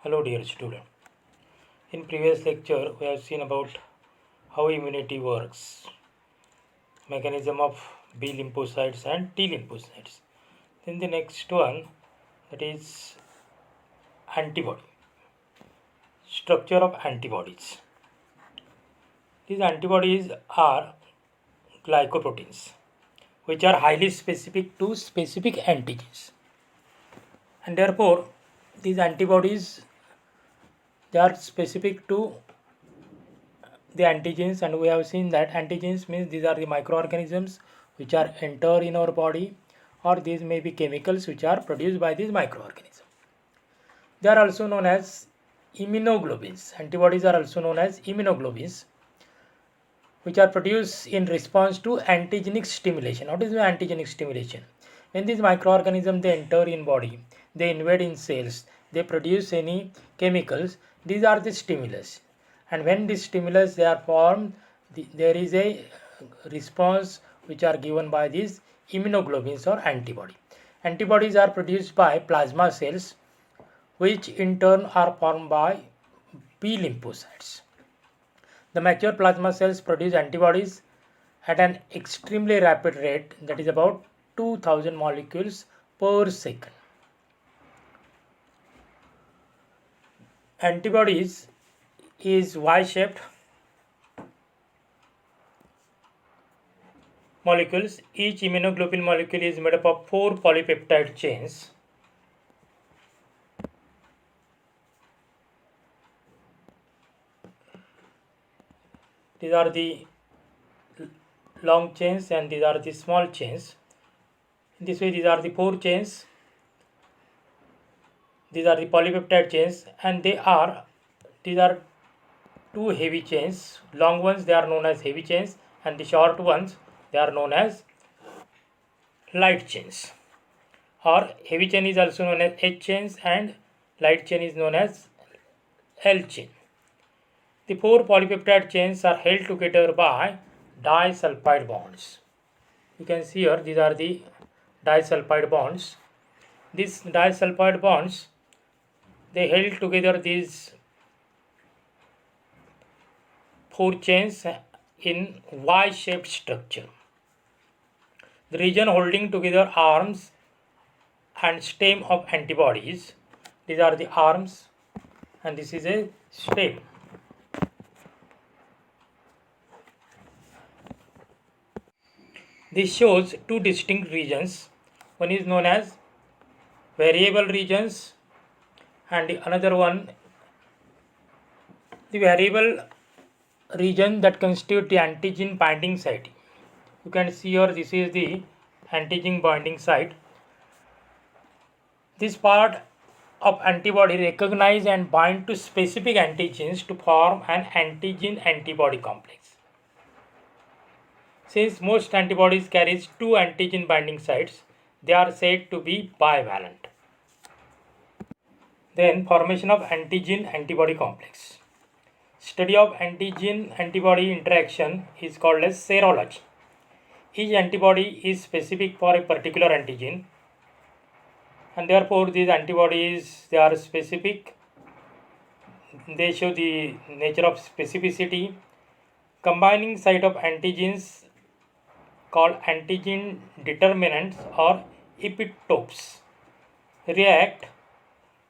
Hello dear student. In previous lecture we have seen about how immunity works, mechanism of B lymphocytes and T lymphocytes. Then the next one, that is antibody, structure of antibodies. These antibodies are glycoproteins which are highly specific to specific antigens, and therefore these antibodies, they are specific to the antigens, and we have seen that antigens means these are the microorganisms which are enter in our body, or these may be chemicals which are produced by these microorganisms. They are also known as immunoglobulins. Antibodies are also known as immunoglobulins, which are produced in response to antigenic stimulation. What is the antigenic stimulation? When these microorganisms they enter in body, they invade in cells, they produce any chemicals. These are the stimulus, and when these stimulus they are formed, there is a response which are given by these immunoglobulins or antibody. Antibodies are produced by plasma cells, which in turn are formed by B lymphocytes. The mature plasma cells produce antibodies at an extremely rapid rate, that is about 2000 molecules per second. Antibodies is Y-shaped molecules. Each immunoglobulin molecule is made up of 4 polypeptide chains. These are the long chains and these are the small chains. In this way, these are the 4 chains. These are the polypeptide chains, and these are 2 heavy chains. Long ones they are known as heavy chains, and the short ones they are known as light chains. Or heavy chain is also known as H chains and light chain is known as L chain. The 4 polypeptide chains are held together by disulfide bonds. You can see here these are the disulfide bonds. These disulfide bonds they held together these 4 chains in Y-shaped structure. The region holding together arms and stem of antibodies, these are the arms and this is a stem. This shows 2 distinct regions. One is known as variable regions and another one, the variable region that constitute the antigen binding site. You can see here this is the antigen binding site. This part of antibody recognize and bind to specific antigens to form an antigen antibody complex. Since most antibodies carries 2 antigen binding sites, they are said to be bivalent. Then formation of antigen antibody complex. Study of antigen antibody interaction is called as serology. Each antibody is specific for a particular antigen, and therefore these antibodies they are specific. They show the nature of specificity. Combining site of antigens called antigen determinants or epitopes react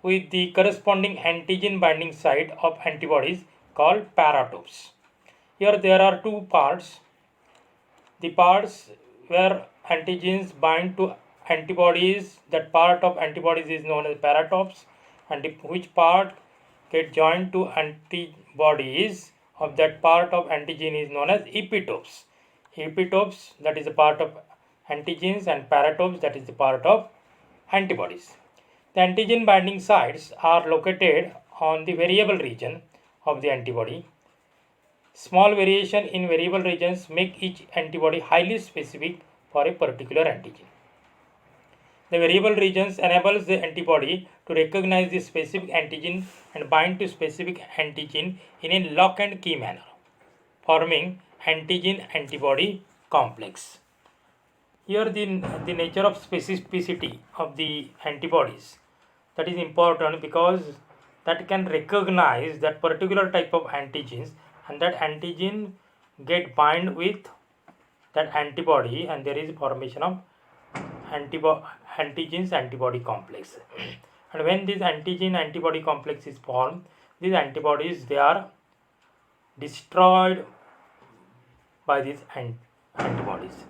with the corresponding antigen binding site of antibodies called paratopes. Here there are 2 parts. The parts where antigens bind to antibodies, that part of antibodies is known as paratopes, and which part get joined to antibodies of that part of antigen is known as epitopes. Epitopes, that is a part of antigens, and paratopes, that is the part of antibodies. The antigen binding sites are located on the variable region of the antibody. Small variation in variable regions make each antibody highly specific for a particular antigen. The variable regions enables the antibody to recognize the specific antigen and bind to specific antigen in a lock and key manner, forming antigen antibody complex. Here the nature of specificity of the antibodies, that is important, because that can recognize that particular type of antigens, and that antigen get bind with that antibody, and there is formation of antigens antibody complex. And when this antigen antibody complex is formed, these antibodies, they are destroyed by these antibodies.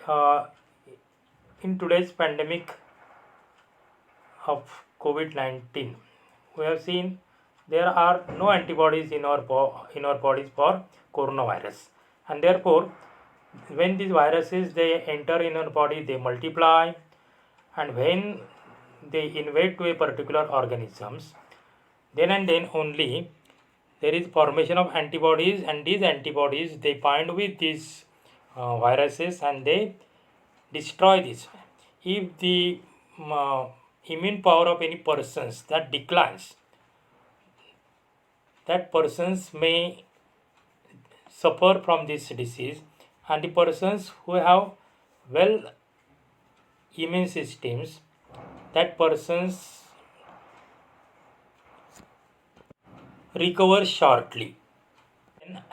uh, in today's pandemic of COVID-19, we have seen there are no antibodies in our bodies for coronavirus, and therefore when these viruses they enter in our body, they multiply, and when they invade to a particular organisms, then and then only there is formation of antibodies, and these antibodies they bind with these viruses and they destroy this. If the immune power of any persons that declines, that persons may suffer from this disease, and the persons who have well immune systems, that persons recover shortly.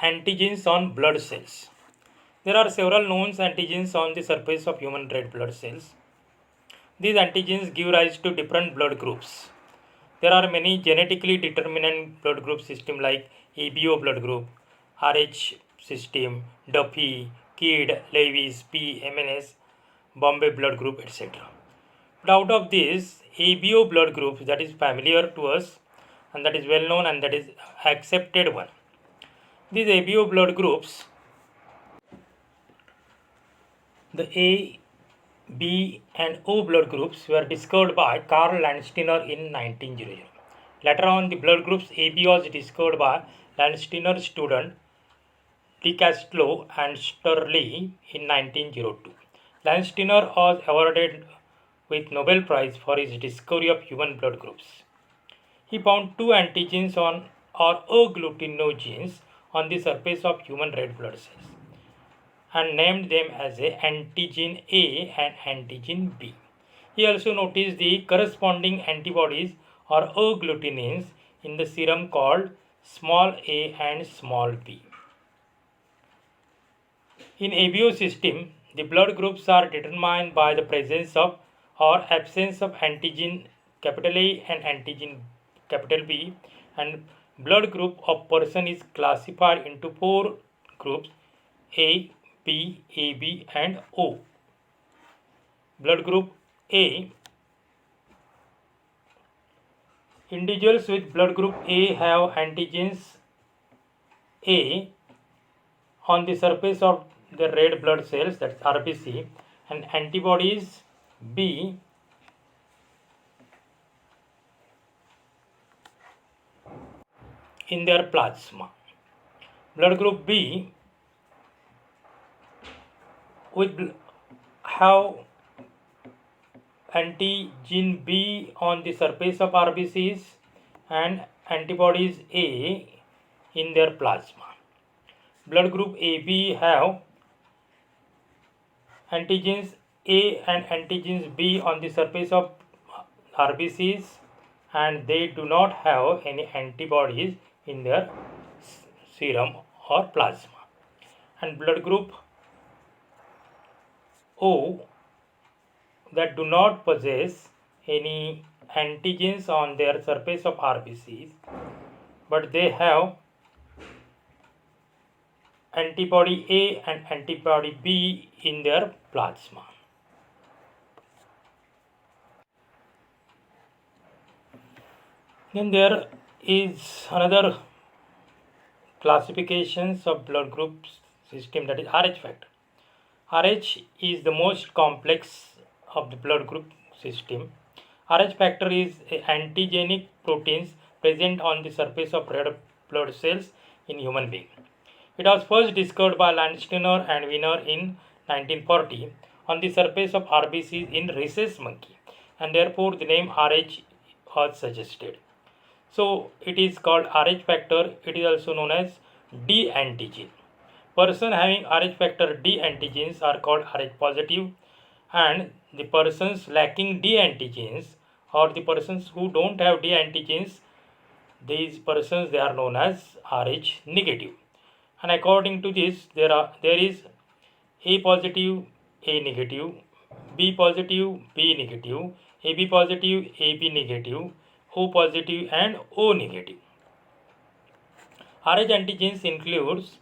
Antigens on blood cells. There are several known antigens on the surface of human red blood cells. These antigens give rise to different blood groups. There are many genetically determinant blood group system like ABO blood group, RH system, Duffy, Kidd, Lewis, P, MNS, Bombay blood group, etc. But out of these, ABO blood groups that is familiar to us and that is well known and that is accepted one. These ABO blood groups, the A, B and O blood groups were discovered by Karl Landsteiner in 1900. Later on, the blood groups AB was discovered by Landsteiner's student DeCastro and Sterling in 1902. Landsteiner was awarded with Nobel Prize for his discovery of human blood groups. He found two antigens on or agglutinogens on the surface of human red blood cells and named them as a antigen A and antigen B. He also noticed the corresponding antibodies or agglutinins in the serum called small a and small b. In ABO system, the blood groups are determined by the presence of or absence of antigen capital A and antigen capital B, and blood group of person is classified into four groups: A, B, AB and O. Blood group A. Individuals with blood group A have antigens A on the surface of the red blood cells, that's RBC, and antibodies B in their plasma. Blood group B with have antigen B on the surface of RBCs and antibodies A in their plasma. Blood group AB have antigens A and antigens B on the surface of RBCs, and they do not have any antibodies in their serum or plasma. And blood group O that do not possess any antigens on their surface of RBCs, but they have antibody A and antibody B in their plasma. Then there is another classifications of blood groups system, that is RH factor. RH is the most complex of the blood group system. RH factor is antigenic proteins present on the surface of red blood cells in human being. It was first discovered by Landsteiner and Wiener in 1940 on the surface of RBCs in rhesus monkey, and therefore the name RH was suggested. So it is called RH factor. It is also known as D antigen. Person having RH factor D antigens are called RH positive, and the persons lacking D antigens or the persons who don't have D antigens these persons, they are known as Rh negative. And according to this, there is A positive, A negative, B positive, B negative, AB positive, AB negative, O positive and O negative. Rh antigens includes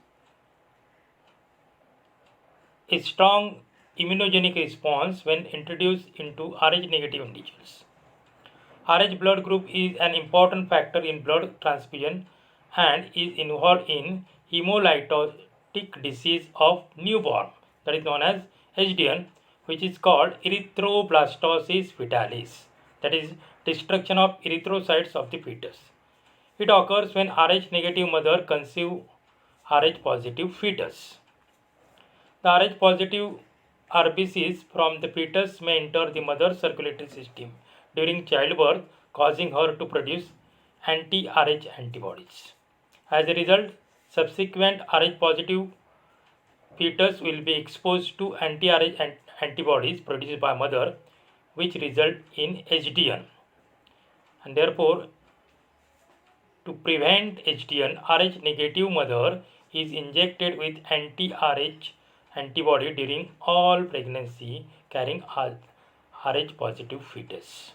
a strong immunogenic response when introduced into Rh negative individuals. Rh blood group is an important factor in blood transfusion and is involved in hemolytic disease of newborn, that is known as HDN, which is called erythroblastosis fetalis, that is destruction of erythrocytes of the fetus. It occurs when Rh negative mother conceive Rh positive fetus. The Rh positive RBCs from the fetus may enter the mother's circulatory system during childbirth, causing her to produce anti-Rh antibodies. As a result, subsequent Rh positive fetus will be exposed to anti-Rh antibodies produced by mother, which result in HDN. And therefore, to prevent HDN, Rh negative mother is injected with anti-Rh antibody during all pregnancy carrying Rh positive fetus.